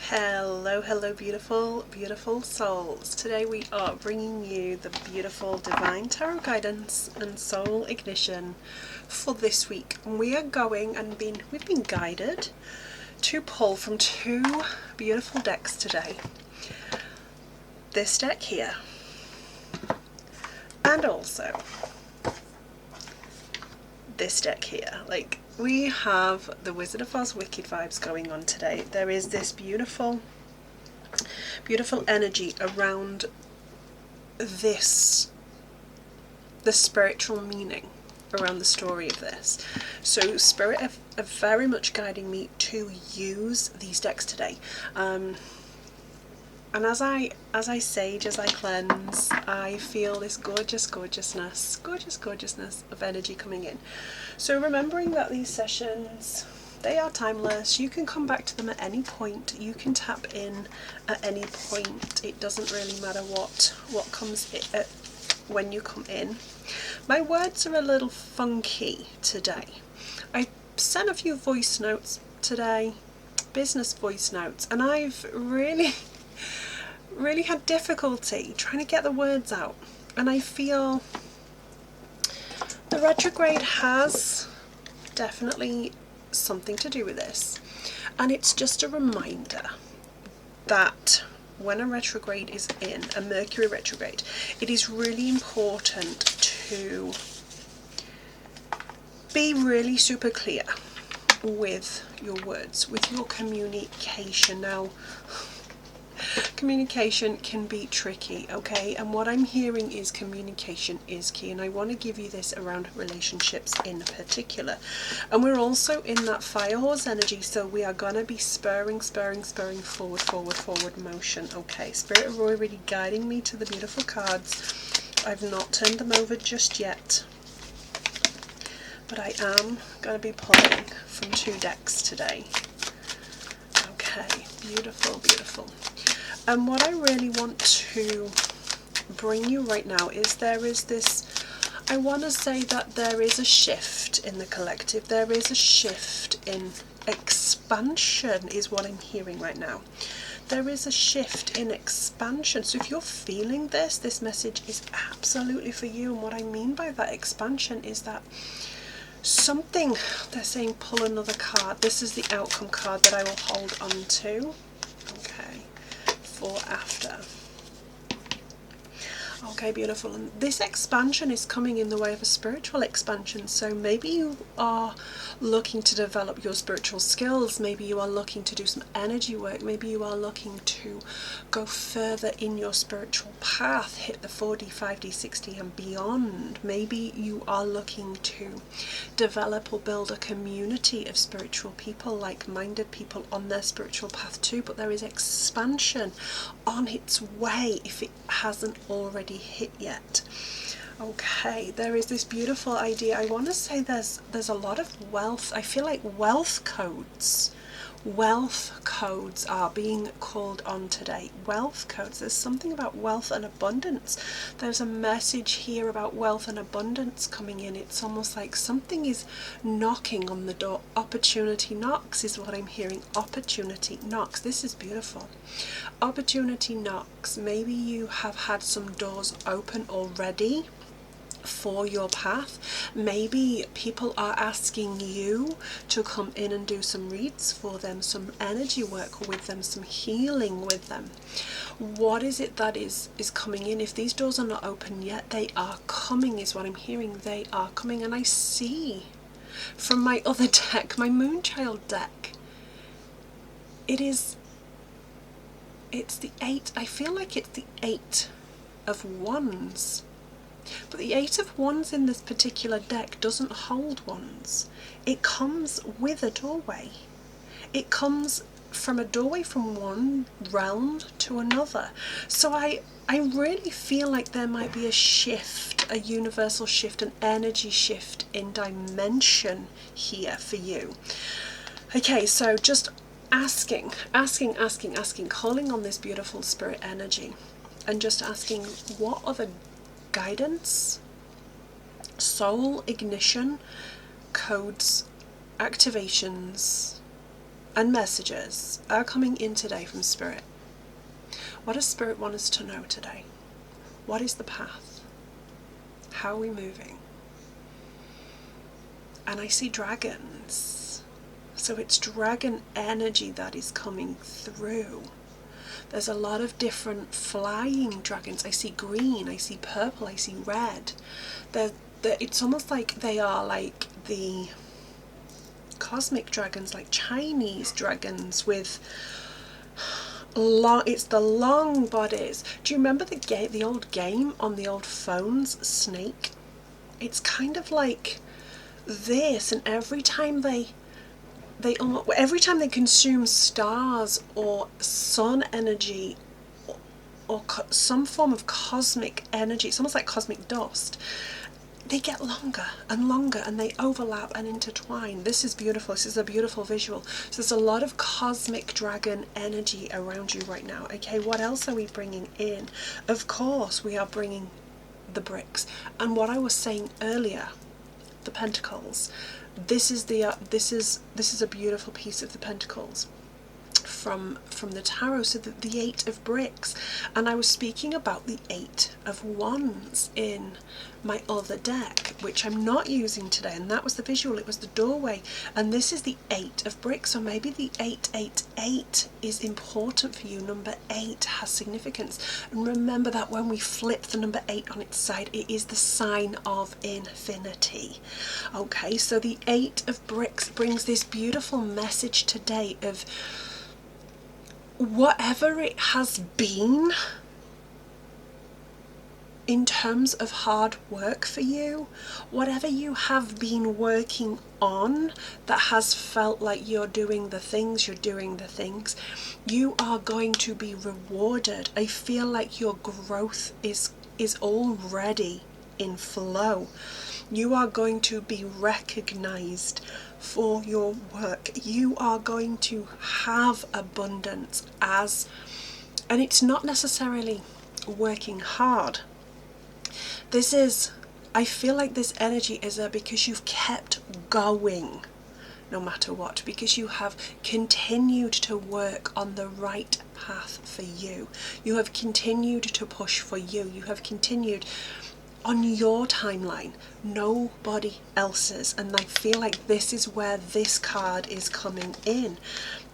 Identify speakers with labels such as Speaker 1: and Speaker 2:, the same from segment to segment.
Speaker 1: Hello, beautiful souls. Today we are bringing you the beautiful Divine Tarot Guidance and Soul Ignition for this week. We are going and we've been guided to pull from two beautiful decks today. This deck here, and also this deck here. Like, we have the Wizard of Oz Wicked vibes going on today. There is this beautiful energy around this, the spiritual meaning around the story of this. So Spirit are very much guiding me to use these decks today. And as I sage, as I cleanse, I feel this gorgeousness of energy coming in. So remembering that these sessions, they are timeless. You can come back to them at any point. You can tap in at any point. It doesn't really matter what comes when you come in. My words are a little funky today. I sent a few voice notes today, business voice notes, and I've really had difficulty trying to get the words out. And I feel the retrograde has definitely something to do with this, and it's just a reminder that when a retrograde is in, a Mercury retrograde, it is really important to be really super clear with your words, with your communication. Now, communication can be tricky, okay, and what I'm hearing is communication is key, and I want to give you this around relationships in particular. And we're also in that fire horse energy, so we are gonna be spurring forward motion. Okay, Spirit are already guiding me to the beautiful cards. I've not turned them over just yet, but I am gonna be pulling from two decks today. Okay, beautiful. And what I really want to bring you right now is I want to say that there is a shift in the collective. There is a shift in expansion is what I'm hearing right now. There is a shift in expansion. So if you're feeling this message is absolutely for you. And what I mean by that expansion is that something, they're saying pull another card. This is the outcome card that I will hold on to. Okay. For after. Okay, beautiful. And this expansion is coming in the way of a spiritual expansion. So maybe you are looking to develop your spiritual skills. Maybe you are looking to do some energy work. Maybe you are looking to go further in your spiritual path, hit the 4D, 5D, 6D and beyond. Maybe you are looking to develop or build a community of spiritual people, like-minded people on their spiritual path too. But there is expansion on its way if it hasn't already hit yet. Okay, there is this beautiful idea. I want to say there's a lot of wealth. I feel like wealth codes are being called on today. Wealth codes. There's something about wealth and abundance. There's a message here about wealth and abundance coming in. It's almost like something is knocking on the door. Opportunity knocks is what I'm hearing. Opportunity knocks. This is beautiful. Opportunity knocks. Maybe you have had some doors open already for your path. Maybe people are asking you to come in and do some reads for them, some energy work with them, some healing with them. What is it that is coming in? If these doors are not open yet, they are coming is what I'm hearing. They are coming. And I see from my other deck, my Moonchild deck, it's the 8. I feel like it's the 8 of Wands. But the 8 of Wands in this particular deck doesn't hold wands. It comes with a doorway. It comes from a doorway from one realm to another. So I really feel like there might be a shift, a universal shift, an energy shift in dimension here for you. Okay, so just asking, calling on this beautiful spirit energy and just asking, what are the guidance, soul ignition, codes, activations and messages are coming in today from Spirit. What does Spirit want us to know today? What is the path? How are we moving? And I see dragons. So it's dragon energy that is coming through. There's a lot of different flying dragons. I see green, I see purple, I see red. It's almost like they are like the cosmic dragons, like Chinese dragons with it's the long bodies. Do you remember the old game on the old phones, Snake? It's kind of like this, and every time they consume stars or sun energy or some form of cosmic energy, it's almost like cosmic dust, they get longer and longer and they overlap and intertwine. This is beautiful. This is a beautiful visual. So there's a lot of cosmic dragon energy around you right now. Okay, what else are we bringing in? Of course, we are bringing the bricks. And what I was saying earlier, the pentacles. This is a beautiful piece of the pentacles from the tarot. So the 8 of bricks, and I was speaking about the 8 of wands in my other deck, which I'm not using today, and that was the visual. It was the doorway, and this is the 8 of bricks. So maybe the 888 is important for you. Number 8 has significance, and remember that when we flip the number 8 on its side, it is the sign of infinity. Okay, so the 8 of bricks brings this beautiful message today of whatever it has been in terms of hard work for you, whatever you have been working on that has felt like you're doing the things, you are going to be rewarded. I feel like your growth is already in flow. You are going to be recognized for your work. You are going to have abundance and it's not necessarily working hard. I feel like this energy is there because you've kept going no matter what, because you have continued to work on the right path for you. You have continued to push for you. You have continued on your timeline, nobody else's. And I feel like this is where this card is coming in.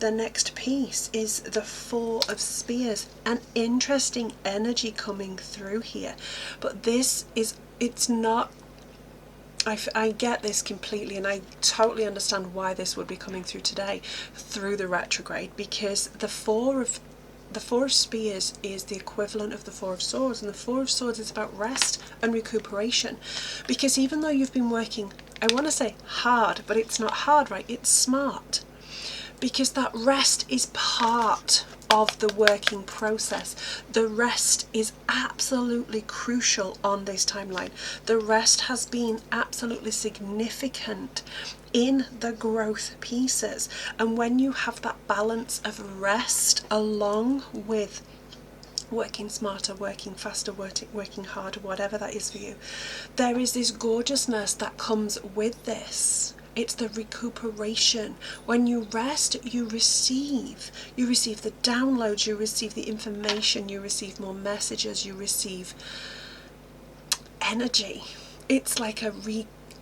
Speaker 1: The next piece is the 4 of Spears. An interesting energy coming through here, but it's not, I get this completely, and I totally understand why this would be coming through today through the retrograde, because the 4 of Spears is the equivalent of the 4 of Swords, and the 4 of Swords is about rest and recuperation. Because even though you've been working, I want to say hard, but it's not hard, right? It's smart. Because that rest is part of the working process. The rest is absolutely crucial on this timeline. The rest has been absolutely significant in the growth pieces. And when you have that balance of rest along with working smarter, working faster, working harder, whatever that is for you, there is this gorgeousness that comes with this. It's the recuperation. When you rest, you receive the downloads, you receive the information, you receive more messages, you receive energy. It's like a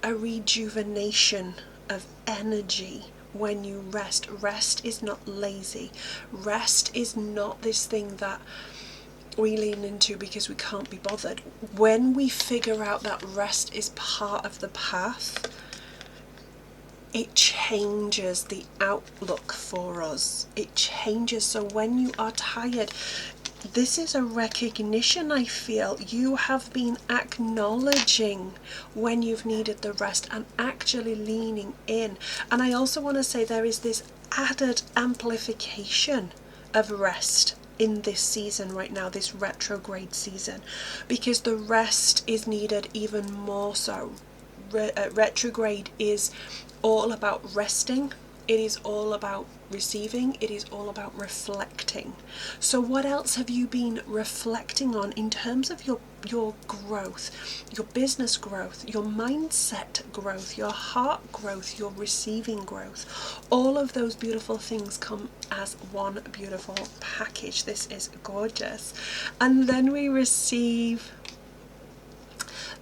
Speaker 1: rejuvenation of energy when you rest. Rest is not lazy. Rest is not this thing that we lean into because we can't be bothered. When we figure out that rest is part of the path, it changes the outlook for us. It changes. So when you are tired, this is a recognition. I feel you have been acknowledging when you've needed the rest and actually leaning in. And I also want to say there is this added amplification of rest in this season right now, this retrograde season, because the rest is needed even more so. Retrograde is all about resting. It is all about receiving, it is all about reflecting. So what else have you been reflecting on in terms of your growth, your business growth, your mindset growth, your heart growth, your receiving growth? All of those beautiful things come as one beautiful package. This is gorgeous. And then we receive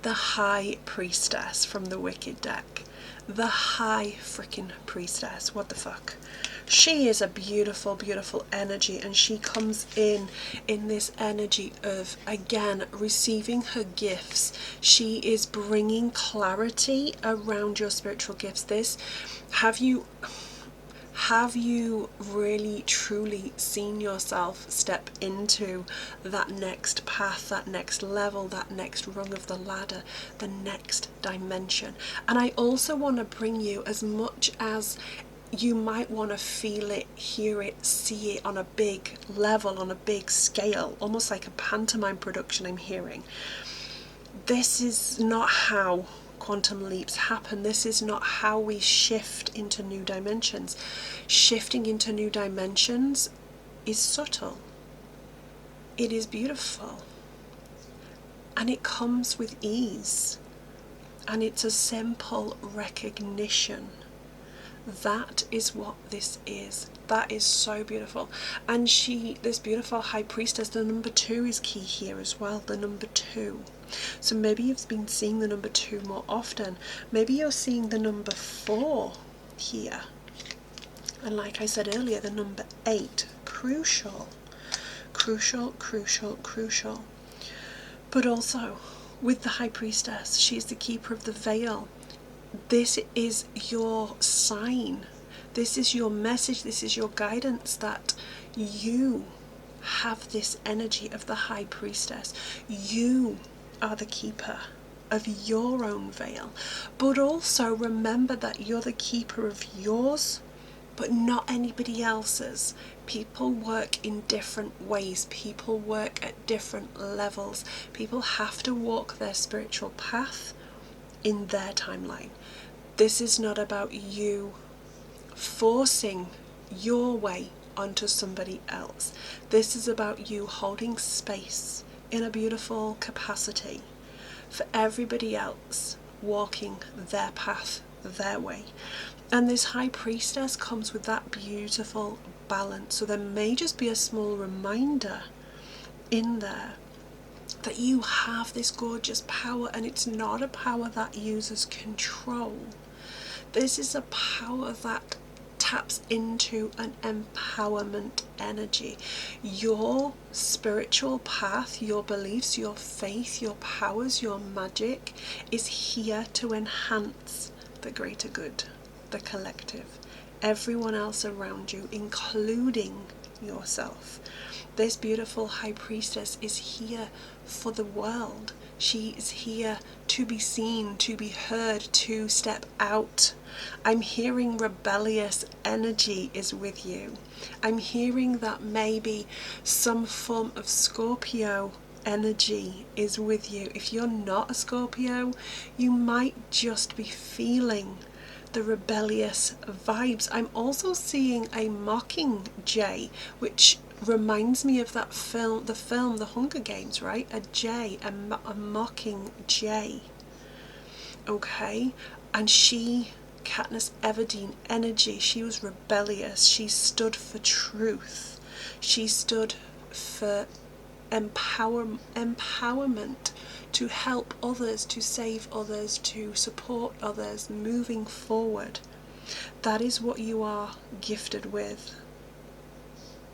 Speaker 1: the High Priestess from the Wicked deck. The High freaking Priestess. What the fuck? She is a beautiful, beautiful energy, and she comes in this energy of, again, receiving her gifts. She is bringing clarity around your spiritual gifts. Have you really truly seen yourself step into that next path, that next level, that next rung of the ladder, the next dimension? And I also want to bring you, as much as you might want to feel it, hear it, see it on a big level, on a big scale, almost like a pantomime production I'm hearing. This is not how quantum leaps happen. This is not how we shift into new dimensions. Shifting into new dimensions is subtle. It is beautiful. And it comes with ease. And it's a simple recognition. That is what this is. That is so beautiful. And this beautiful High Priestess, the number 2 is key here as well. The number 2. So maybe you've been seeing the number 2 more often. Maybe you're seeing the number 4 here. And like I said earlier, the number 8. Crucial. Crucial, crucial, crucial. But also, with the High Priestess, she's the keeper of the veil. This is your sign. This is your message. This is your guidance that you have this energy of the High Priestess. You are the keeper of your own veil. But also remember that you're the keeper of yours, but not anybody else's. People work in different ways. People work at different levels. People have to walk their spiritual path in their timeline. This is not about you forcing your way onto somebody else. This is about you holding space in a beautiful capacity for everybody else walking their path, their way. And this High Priestess comes with that beautiful balance. So there may just be a small reminder in there that you have this gorgeous power, and it's not a power that uses control. This is a power that taps into an empowerment energy. Your spiritual path, your beliefs, your faith, your powers, your magic is here to enhance the greater good, the collective, everyone else around you, including yourself. This beautiful High Priestess is here for the world. She is here to be seen, to be heard, to step out. I'm hearing rebellious energy is with you. I'm hearing that maybe some form of Scorpio energy is with you. If you're not a Scorpio, you might just be feeling the rebellious vibes. I'm also seeing a Mockingjay, which reminds me of that film, the Hunger Games, right? A jay, a Mockingjay. Okay, and she, Katniss Everdeen energy, she was rebellious. She stood for truth. She stood for empowerment, to help others, to save others, to support others moving forward. That is what you are gifted with.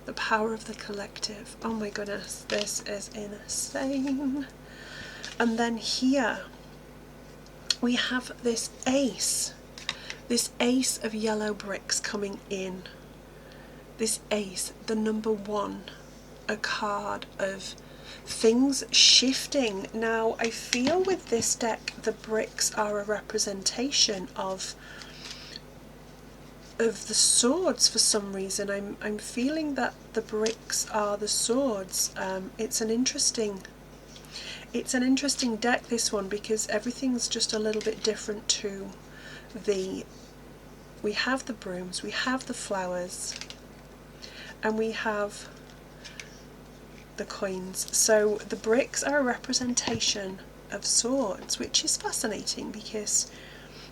Speaker 1: The power of the collective. Oh my goodness, this is insane. And then here we have this ace of yellow bricks coming in. This ace, the number 1, a card of things shifting. Now I feel with this deck the bricks are a representation of the swords for some reason. I'm feeling that the bricks are the swords. It's an interesting deck, this one, because everything's just a little bit different to the we have the brooms, we have the flowers, and we have the coins. So the bricks are a representation of swords, which is fascinating because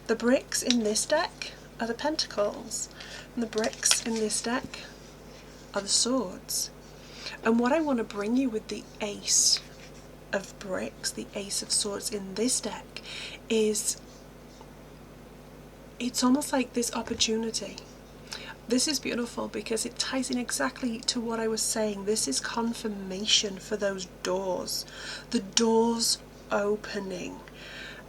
Speaker 1: the bricks in this deck are the pentacles and the bricks in this deck are the swords. And what I want to bring you with the ace of bricks, the ace of swords in this deck, is it's almost like this opportunity. This is beautiful because it ties in exactly to what I was saying. This is confirmation for those doors, the doors opening.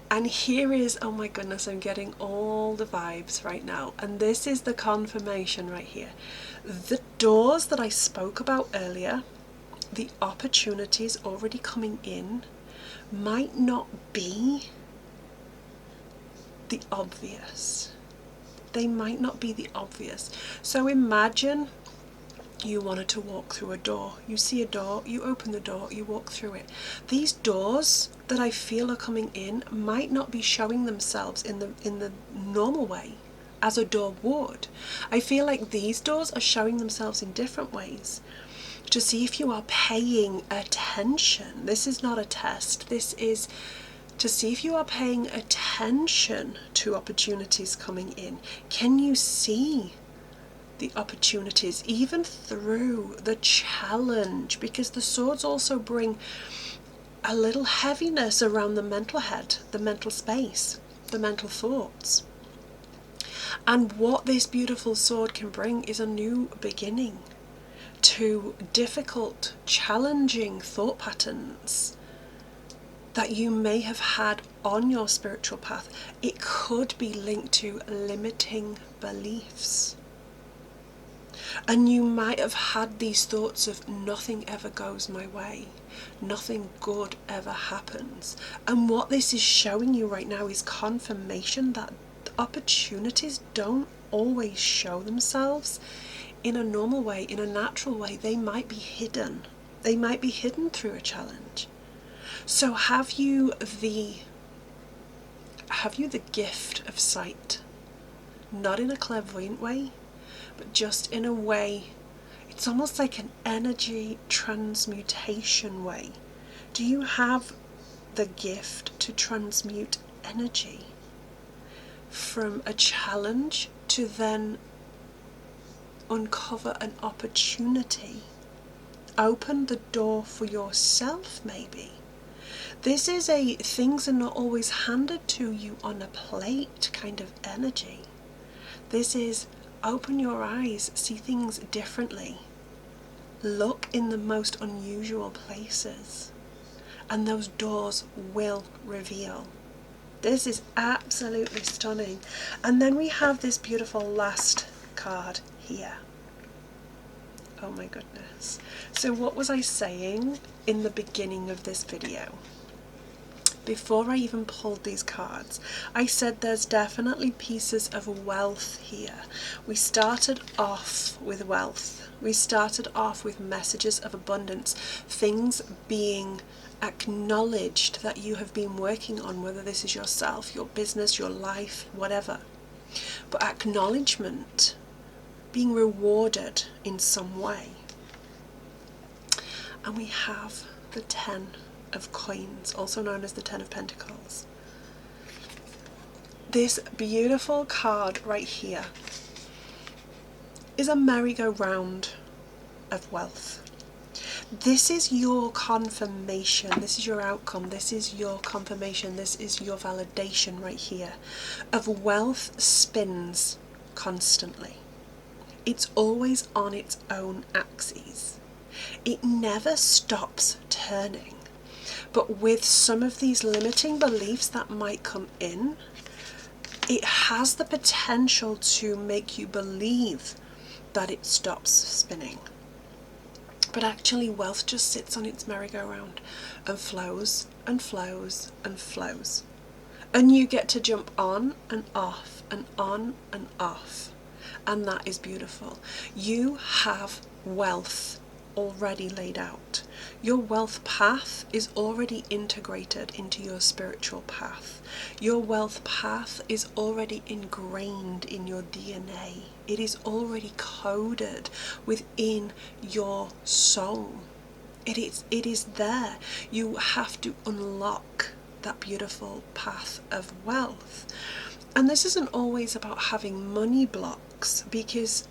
Speaker 1: And here is, oh my goodness, I'm getting all the vibes right now. And this is the confirmation right here. The doors that I spoke about earlier, the opportunities already coming in, might not be the obvious. They might not be the obvious. So imagine you wanted to walk through a door. You see a door, you open the door, you walk through it. These doors that I feel are coming in might not be showing themselves in the normal way as a door would. I feel like these doors are showing themselves in different ways to see if you are paying attention. This is not a test. This is to see if you are paying attention to opportunities coming in. Can you see the opportunities even through the challenge? Because the swords also bring a little heaviness around the mental head, the mental space, the mental thoughts. And what this beautiful sword can bring is a new beginning to difficult, challenging thought patterns that you may have had on your spiritual path. It could be linked to limiting beliefs. And you might have had these thoughts of nothing ever goes my way, nothing good ever happens. And what this is showing you right now is confirmation that opportunities don't always show themselves in a normal way, in a natural way. They might be hidden. They might be hidden through a challenge. So have you the gift of sight? Not in a clairvoyant way, but just in a way, it's almost like an energy transmutation way. Do you have the gift to transmute energy from a challenge to then uncover an opportunity? Open the door for yourself, maybe. This is a things are not always handed to you on a plate kind of energy. This is open your eyes, see things differently. Look in the most unusual places, and those doors will reveal. This is absolutely stunning. And then we have this beautiful last card here. Oh my goodness. So what was I saying in the beginning of this video? Before I even pulled these cards, I said there's definitely pieces of wealth here. We started off with wealth. We started off with messages of abundance, things being acknowledged that you have been working on, whether this is yourself, your business, your life, whatever. But acknowledgement, being rewarded in some way. And we have the 10 of coins, also known as the 10 of Pentacles. This beautiful card right here is a merry-go-round of wealth. This is your confirmation, this is your outcome, this is your confirmation, this is your validation right here of wealth spins constantly. It's always on its own axis. It never stops turning. But with some of these limiting beliefs that might come in, it has the potential to make you believe that it stops spinning. But actually wealth just sits on its merry-go-round and flows and flows and flows. And you get to jump on and off and on and off. And that is beautiful. You have wealth already laid out. Your wealth path is already integrated into your spiritual path. Your wealth path is already ingrained in your DNA. It is already coded within your soul. It is there. You have to unlock that beautiful path of wealth. And this isn't always about having money blocks, because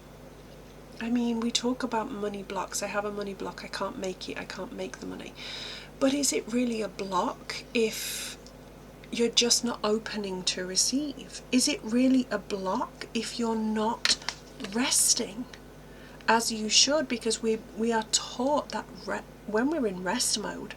Speaker 1: I mean, we talk about money blocks. I have a money block, I can't make it, I can't make the money. But is it really a block if you're just not opening to receive? Is it really a block if you're not resting as you should? Because we are taught that when we're in rest mode,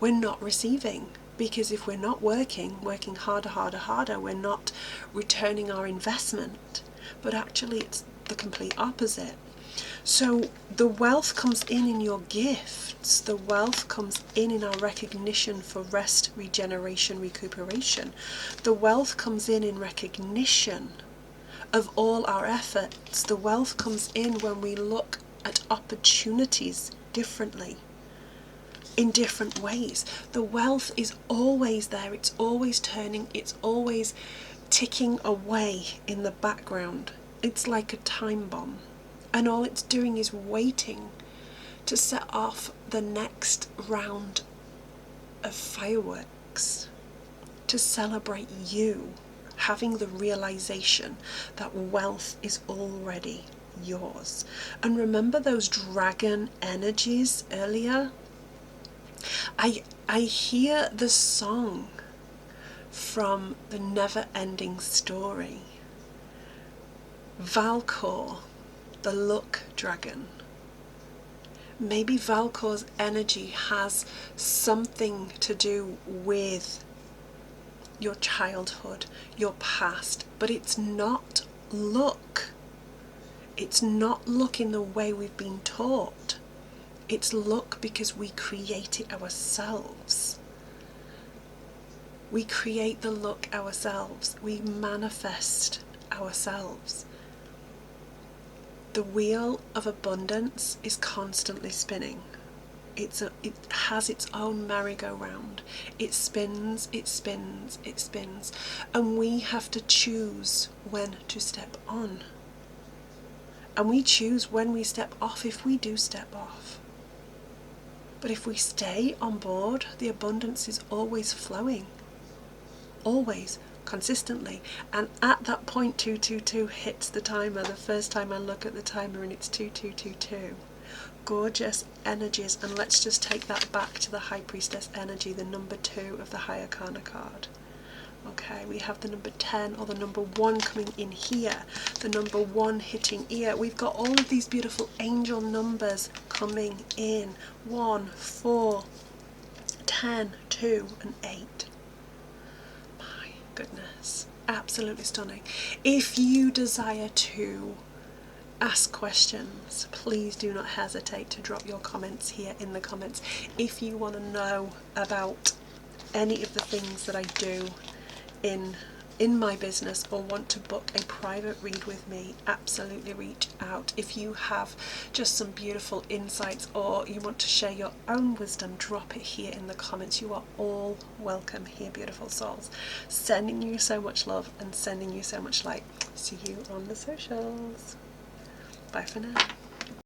Speaker 1: we're not receiving. Because if we're not working harder, we're not returning our investment. But actually it's the complete opposite. So the wealth comes in your gifts. The wealth comes in our recognition for rest, regeneration, recuperation. The wealth comes in recognition of all our efforts. The wealth comes in when we look at opportunities differently, in different ways. The wealth is always there. It's always turning. It's always ticking away in the background. It's like a time bomb. And all it's doing is waiting to set off the next round of fireworks, to celebrate you having the realization that wealth is already yours. And remember those dragon energies earlier? I hear the song from the Never-Ending Story. Valcor, the luck dragon. Maybe Valcor's energy has something to do with your childhood, your past, but it's not luck. It's not luck in the way we've been taught. It's luck because we create it ourselves. We create the luck ourselves. We manifest ourselves. The wheel of abundance is constantly spinning. It has its own merry-go-round. It spins, it spins, it spins. And we have to choose when to step on. And we choose when we step off if we do step off. But if we stay on board, the abundance is always flowing. Always. Consistently. And at that point 222 hits the timer. The first time I look at the timer and it's 2222. Gorgeous energies. And let's just take that back to the High Priestess energy, the number 2 of the High Arcana card. Okay, we have the number 10 or the number 1 coming in here, the number 1 hitting here. We've got all of these beautiful angel numbers coming in. 1, 4, 10, 2 and 8. Goodness, absolutely stunning. If you desire to ask questions, please do not hesitate to drop your comments here in the comments. If you want to know about any of the things that I do in my business or want to book a private read with me, absolutely reach out. If you have just some beautiful insights or you want to share your own wisdom, drop it here in the comments. You are all welcome here, beautiful souls. Sending you so much love and sending you so much light. See you on the socials. Bye for now.